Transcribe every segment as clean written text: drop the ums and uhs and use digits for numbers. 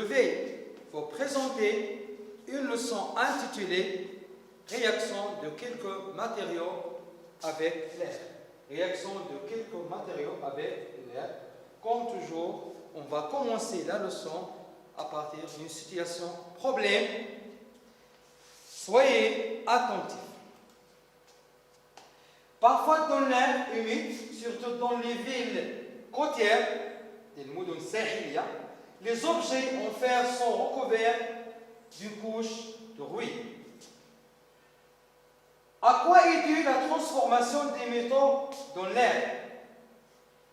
vais vous présenter une leçon intitulée Réaction de quelques matériaux avec l'air. Réaction de quelques matériaux avec l'air. Comme toujours, on va commencer la leçon à partir d'une situation problème. Soyez attentifs. Parfois dans l'air humide, surtout dans les villes côtières, les objets en fer sont recouverts d'une couche de rouille. À quoi est due la transformation des métaux dans l'air?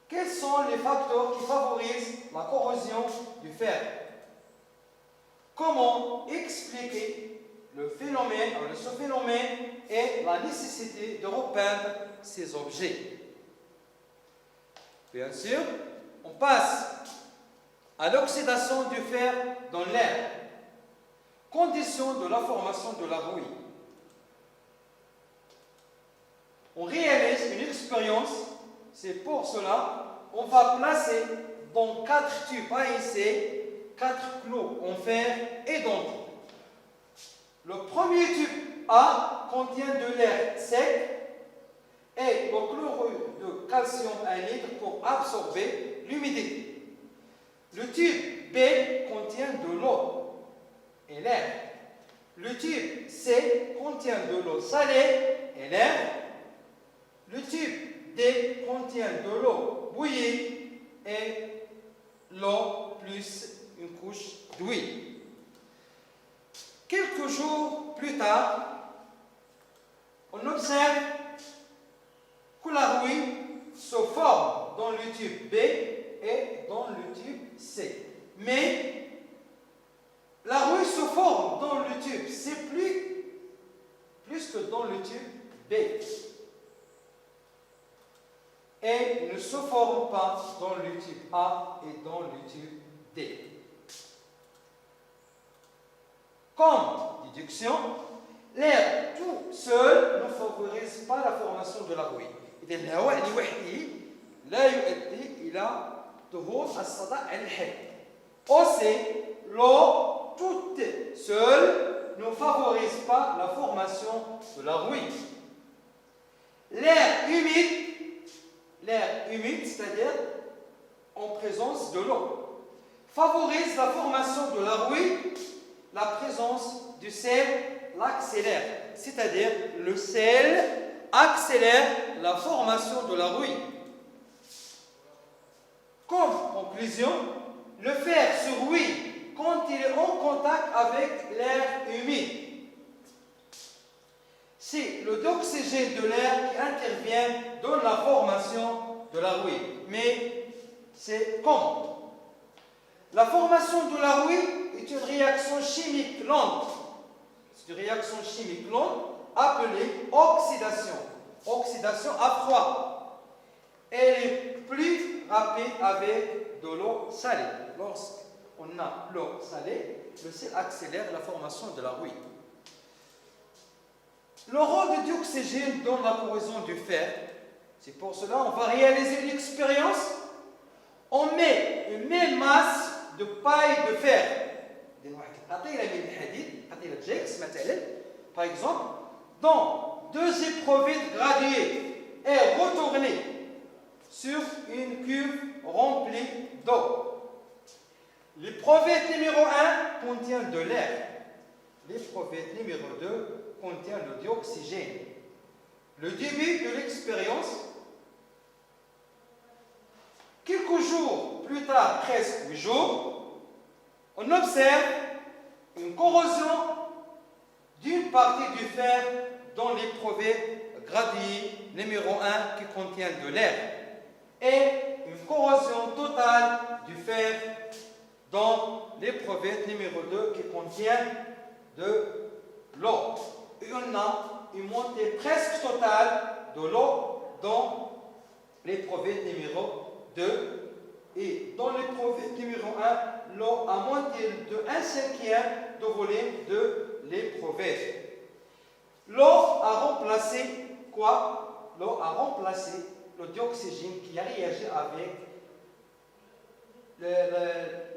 Quels sont les facteurs qui favorisent la corrosion du fer? Comment expliquer ce phénomène et la nécessité de repeindre ces objets? Bien sûr, on passe à l'oxydation du fer dans l'air. Condition de la formation de la rouille. On réalise une expérience, c'est pour cela on va placer dans 4 tubes AIC 4 clous en fer identiques. Le premier tube A contient de l'air sec et le chlorure de calcium 1 litre pour absorber l'humidité. Le tube B contient de l'eau et l'air. Le tube C contient de l'eau salée et l'air. Le tube D contient de l'eau bouillie et l'eau plus une couche d'huile. Quelques jours plus tard, on observe que la rouille se forme dans le tube B et dans le tube C. Mais la rouille se forme dans le tube C plus que dans le tube B. Et ne se forme pas dans le tube A et dans le tube D. Comme déduction, l'air tout seul ne favorise pas la formation de la rouille. إذا الهواء لوحده لا يؤدي إلى ظهور الصدأ الحاد. Aussi, l'eau toute seule ne favorise pas la formation de la rouille. L'air humide, c'est-à-dire en présence de l'eau, favorise la formation de la rouille. La présence du sel l'accélère, c'est-à-dire le sel accélère la formation de la rouille. Comme conclusion, le fer se rouille quand il est en contact avec l'air humide. C'est le dioxygène de l'air qui intervient dans la formation de la rouille. Mais c'est comment? La formation de la rouille est une réaction chimique lente. C'est une réaction chimique lente appelée oxydation. Oxydation à froid. Elle est plus rapide avec de l'eau salée. Lorsqu'on a l'eau salée, le sel accélère la formation de la rouille. Le rôle du dioxygène dans la corrosion du fer, c'est pour cela qu'on va réaliser une expérience. On met une même masse de paille de fer. Par exemple, dans 2 éprouvettes graduées et retournées sur une cuve remplie d'eau. L'éprouvette numéro 1 contient de l'air. L'éprouvette numéro 2 contient le dioxygène. Le début de l'expérience, quelques jours plus tard, presque 8 jours, on observe une corrosion d'une partie du fer dans l'éprouvette graduée numéro 1 qui contient de l'air et une corrosion totale du fer dans l'éprouvette numéro 2 qui contient de l'eau. Et on a une montée presque totale de l'eau dans l'éprouvette numéro 2. Et dans l'éprouvette numéro 1, l'eau a monté de 1/5 de volume de l'éprouvette. L'eau a remplacé quoi? L'eau a remplacé le dioxygène qui a réagi avec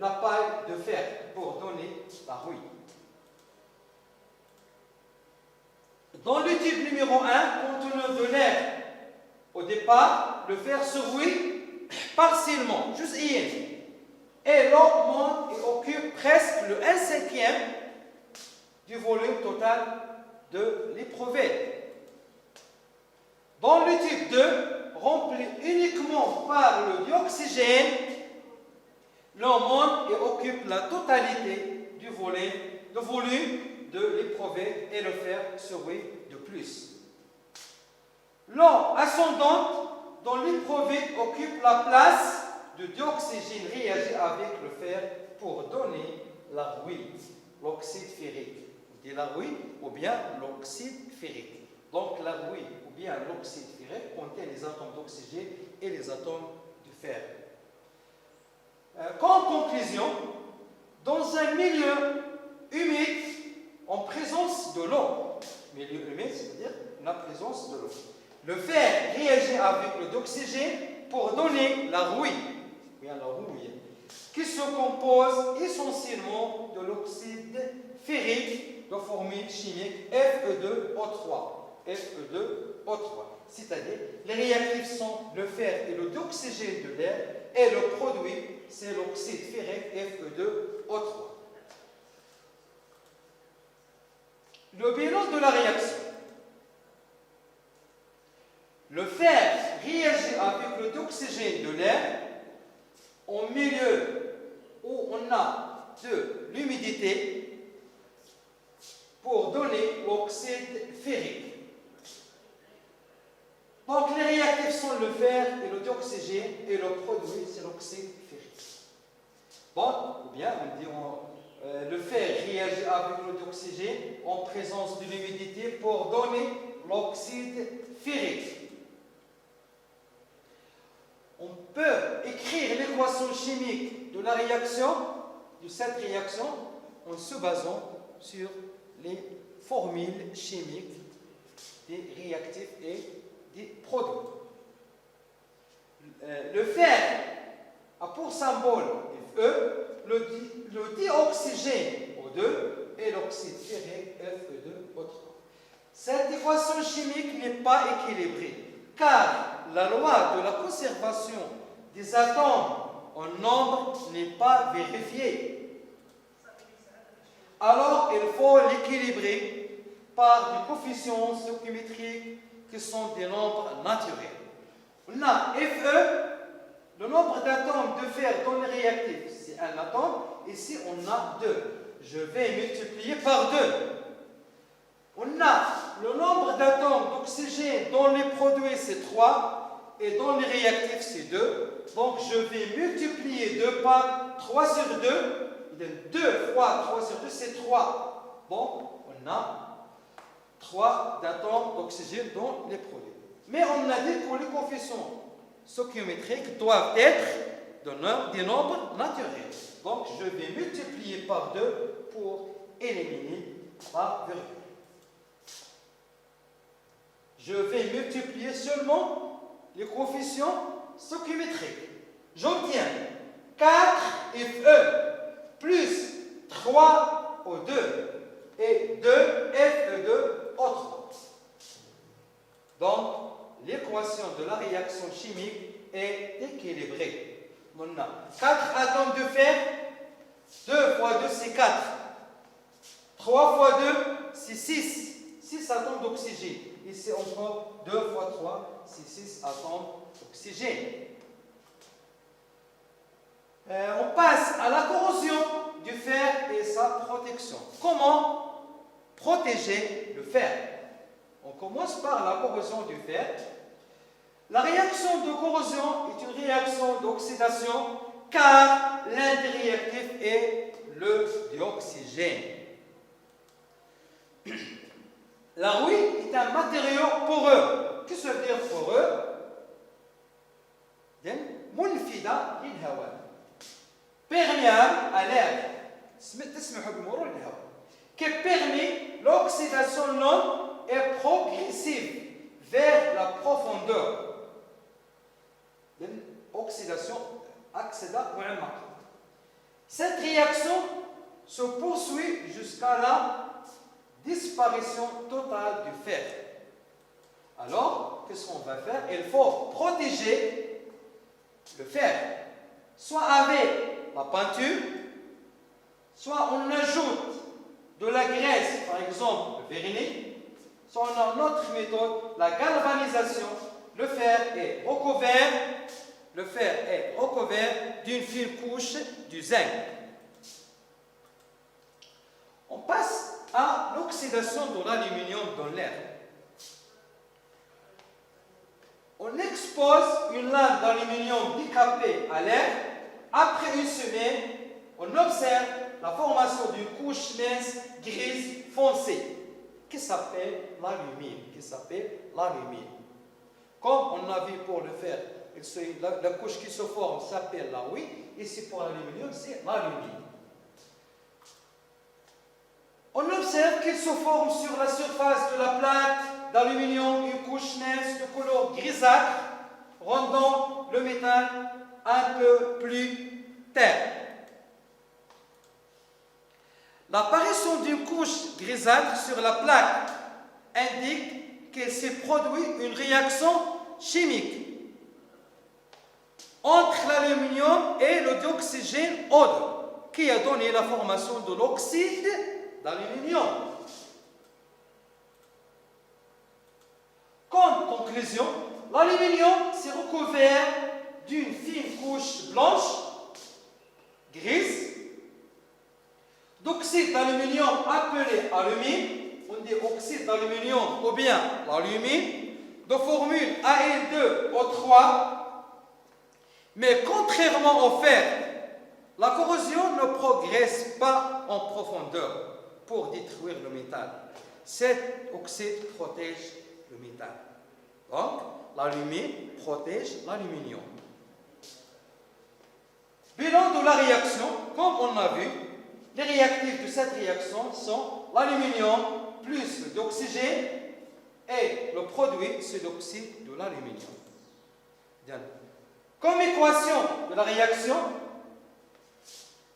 la paille de fer pour la rouille. Dans le type numéro 1, contenant de l'air, au départ, le fer se rouille partiellement, juste ici. Et l'eau monte et occupe presque le 1/5 du volume total de l'éprouvette. Dans le type 2, rempli uniquement par le dioxygène, l'eau monte et occupe la totalité du volume de l'éprouvette et le fer se rouille de plus. L'eau ascendante dans l'éprouvette occupe la place du dioxygène réagit avec le fer pour donner la rouille, l'oxyde ferrique. On dit la rouille ou bien l'oxyde ferrique. Donc la rouille ou bien l'oxyde ferrique contient les atomes d'oxygène et les atomes de fer. Qu'en conclusion, dans un milieu humide en présence de l'eau, milieu humide, c'est-à-dire la présence de l'eau, le fer réagit avec le dioxygène pour donner la rouille, qui se compose essentiellement de l'oxyde ferrique de formule chimique Fe2O3. C'est-à-dire, les réactifs sont le fer et le dioxygène de l'air, et le produit, c'est l'oxyde ferrique Fe2O3. Le bilan de la réaction. Le fer réagit avec le dioxygène de l'air en milieu où on a de l'humidité pour donner l'oxyde ferrique. Donc les réactifs sont le fer et le dioxygène et le produit c'est l'oxyde ferrique. Bon, ou bien on dit le fer réagit avec le dioxygène en présence de l'humidité pour donner l'oxyde ferrique. On peut écrire l'équation chimique de la réaction, de cette réaction, en se basant sur les formules chimiques des réactifs et des produits. Le fer a pour symbole Fe, le dioxygène O2 et l'oxyde ferrique Fe2O3. Cette équation chimique n'est pas équilibrée, car la loi de la conservation des atomes en nombre n'est pas vérifiée. Alors, il faut l'équilibrer par des coefficients stoichiométriques qui sont des nombres naturels. On a Fe, le nombre d'atomes de fer dans le réactif, c'est un atome. Ici, on a 2. Je vais multiplier par 2. On a le nombre d'atomes d'oxygène dans les produits, c'est 3. Et dans les réactifs, c'est 2. Donc, je vais multiplier 2 par 3 sur 2. 2 fois 3 sur 2, c'est 3. Donc, on a 3 d'atomes d'oxygène dans les produits. Mais on a dit que les coefficients stoichiométriques doivent être des nombres naturels. Donc, je vais multiplier par 2 pour éliminer la virgule. Je vais multiplier seulement les coefficients stoichiométriques. J'obtiens 4 Fe plus 3 O2 et 2 Fe2O3. Donc, l'équation de la réaction chimique est équilibrée. On a 4 atomes de fer, 2 fois 2 c'est 4. 3 fois 2 c'est 6. 6 atomes d'oxygène. Ici encore 2 fois 3 c'est 6 atomes d'oxygène. On passe à la corrosion du fer et sa protection. Comment protéger le fer? On commence par la corrosion du fer. La réaction de corrosion est une réaction d'oxydation car l'un des réactifs est le dioxygène. La rouille est un matériau poreux. Qu'est-ce que ça veut dire poreux? منفذة للهواء. Perméable à l'air. Qui permet l'oxydation lente et progressive vers la profondeur. Oxydation, accéda. Cette réaction se poursuit jusqu'à la disparition totale du fer. Alors, qu'est-ce qu'on va faire? Il faut protéger le fer, soit avec la peinture, soit on ajoute de la graisse, par exemple le vernis, soit on a une autre méthode, la galvanisation. Le fer est recouvert d'une fine couche du zinc. On passe à l'oxydation de l'aluminium dans l'air. On expose une lame d'aluminium décapée à l'air. Après une semaine, on observe la formation d'une couche mince grise foncée qui s'appelle l'alumine. Comme on a vu pour le fer, la couche qui se forme s'appelle la houille. Ici pour l'aluminium, c'est l'alumine. On observe qu'il se forme sur la surface de la plaque d'aluminium une couche mince de couleur grisâtre, rendant le métal un peu plus terne. L'apparition d'une couche grisâtre sur la plaque indique qu'il s'est produit une réaction chimique entre l'aluminium et le dioxygène O2 qui a donné la formation de l'oxyde d'aluminium. Comme conclusion, l'aluminium s'est recouvert d'une fine couche blanche, grise, d'oxyde d'aluminium appelé alumine, on dit oxyde d'aluminium ou bien l'alumine, de formule Al2O3, mais contrairement au fer, la corrosion ne progresse pas en profondeur pour détruire le métal. Cet oxyde protège le métal. Donc, l'alumine protège l'aluminium. Bilan de la réaction, comme on a vu, les réactifs de cette réaction sont l'aluminium plus le dioxygène et le produit, c'est l'oxyde de l'aluminium. Comme équation de la réaction,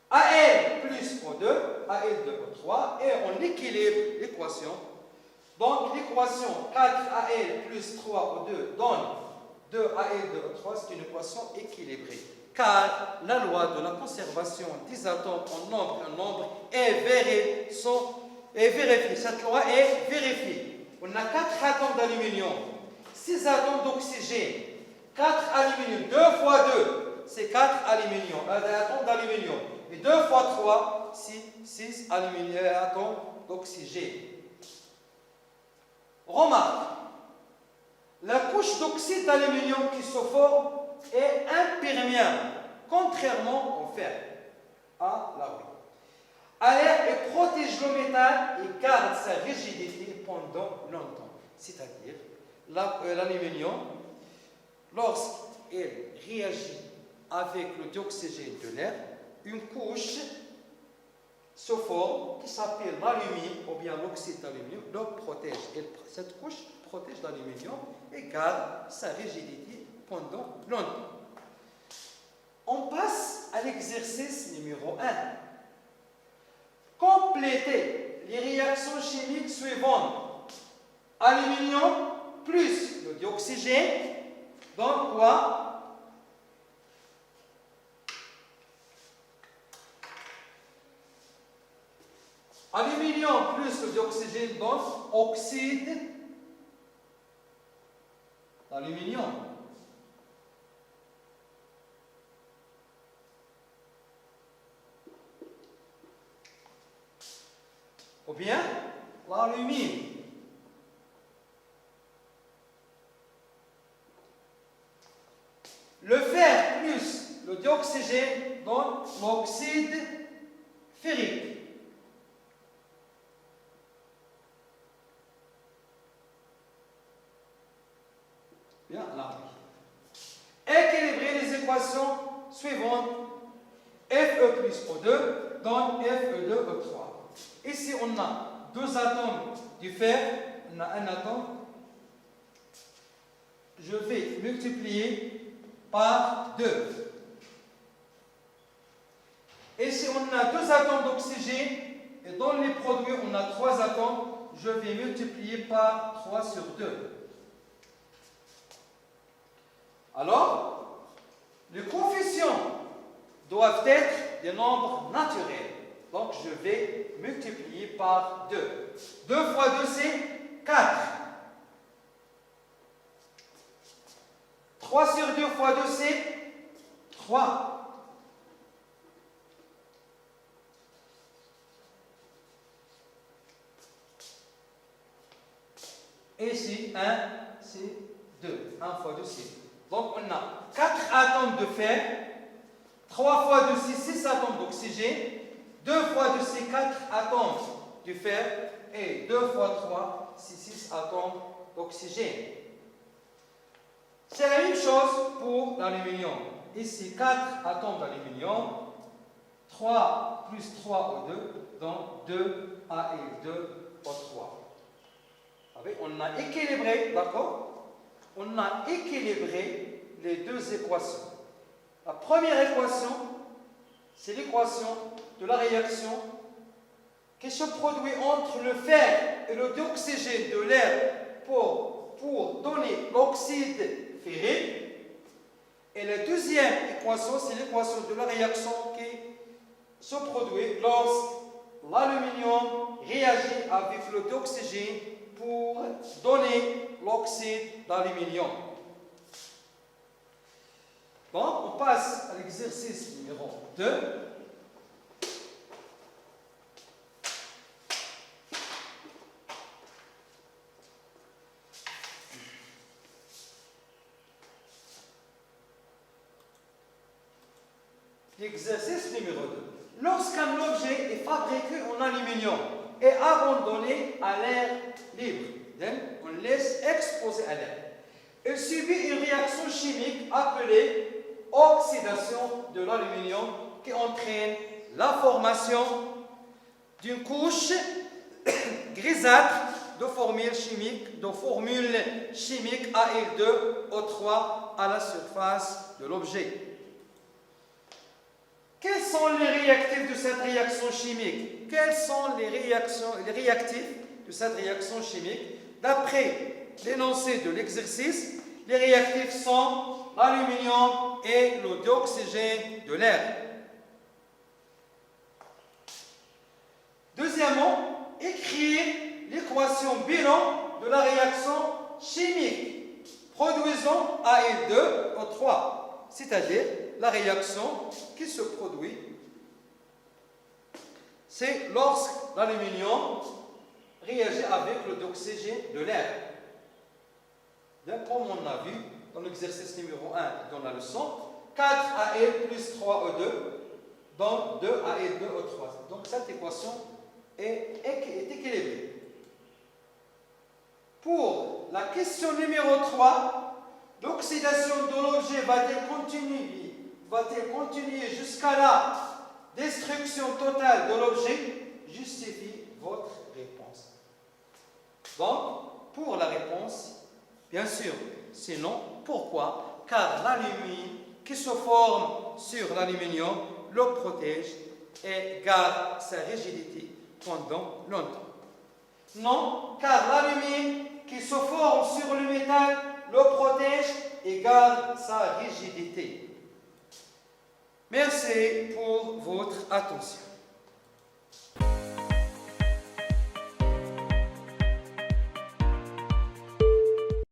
Al plus O2, Al2O3, et on équilibre l'équation. Donc l'équation 4Al plus 3O2 donne 2Al2O3, c'est une équation équilibrée. Car la loi de la conservation des atomes en nombre est vérifiée. Cette loi est vérifiée. On a 4 atomes d'aluminium, 6 atomes d'oxygène, 4 aluminium, 2 fois 2, c'est 4 atomes d'aluminium. Et 2 fois 3, c'est 6 atomes d'oxygène. Remarque, la couche d'oxyde d'aluminium qui se forme est imperméable, contrairement au fer, à la houille. À l'air, elle protège le métal et garde sa rigidité pendant longtemps. C'est-à-dire, l'aluminium, lorsqu'elle réagit avec le dioxygène de l'air, une couche se forme qui s'appelle l'alumine ou bien l'oxyde d'aluminium, le protège. Cette couche protège l'aluminium et garde sa rigidité pendant longtemps. On passe à l'exercice numéro 1. Complétez les réactions chimiques suivantes. Aluminium plus le dioxygène donne quoi? Aluminium plus le dioxygène donne oxyde d'aluminium. Ou bien l'alumine. Le fer plus le dioxygène donne l'oxyde ferrique. Bien, là. Équilibrer les équations suivantes. Fe plus O2 donne Fe2O3. Ici, on a 2 atomes du fer, on a un atome. Je vais multiplier par 2. Ici, on a 2 atomes d'oxygène et dans les produits, on a 3 atomes. Je vais multiplier par 3 sur 2. Alors, les coefficients doivent être des nombres naturels. Donc, je vais multiplier par 2. 2 fois 2, c'est 4. 3 sur 2 fois 2, c'est 3. Et ici, 1, c'est 2. 1 fois 2, c'est 2. Donc, on a 4 atomes de fer. 3 fois 2, c'est 6 atomes d'oxygène. 2 fois 2, c'est 4 atomes de fer. Et 2 fois 3, c'est 6 atomes d'oxygène. C'est la même chose pour l'aluminium. Ici, 4 atomes d'aluminium. 3 plus 3 O2, donc 2 AL2O3. On a équilibré, d'accord? On a équilibré les deux équations. La première équation, c'est l'équation de la réaction qui se produit entre le fer et le dioxygène de l'air pour donner l'oxyde ferrique. Et la deuxième équation, c'est l'équation de la réaction qui se produit lorsque l'aluminium réagit avec le dioxygène pour donner l'oxyde d'aluminium. Donc, on passe à l'exercice numéro 2. L'exercice numéro 2. Lorsqu'un objet est fabriqué en aluminium et abandonné à l'air libre, on laisse exposer à l'air, il subit une réaction chimique appelée oxydation de l'aluminium qui entraîne la formation d'une couche grisâtre de formule chimique Al2O3 à la surface de l'objet. Quels sont les réactifs de cette réaction chimique? Quels sont les réactifs de cette réaction chimique? D'après l'énoncé de l'exercice, les réactifs sont l'aluminium et le dioxygène de l'air. Deuxièmement, écrire l'équation bilan de la réaction chimique produisant Al2O3, c'est-à-dire la réaction qui se produit, c'est lorsque l'aluminium réagit avec le dioxygène de l'air. Comme on a vu dans l'exercice numéro 1 dans la leçon, 4Al plus 3O2 donc 2Al2O3. Donc cette équation est équilibrée. Pour la question numéro 3, l'oxydation de l'objet va-t-elle continuer jusqu'à la destruction totale de l'objet? Justifie votre réponse. Donc, pour la réponse, bien sûr, sinon, pourquoi? Car l'alumine qui se forme sur l'aluminium le protège et garde sa rigidité pendant longtemps. Non, car l'alumine qui se forme sur le métal le protège et garde sa rigidité. Merci pour votre attention.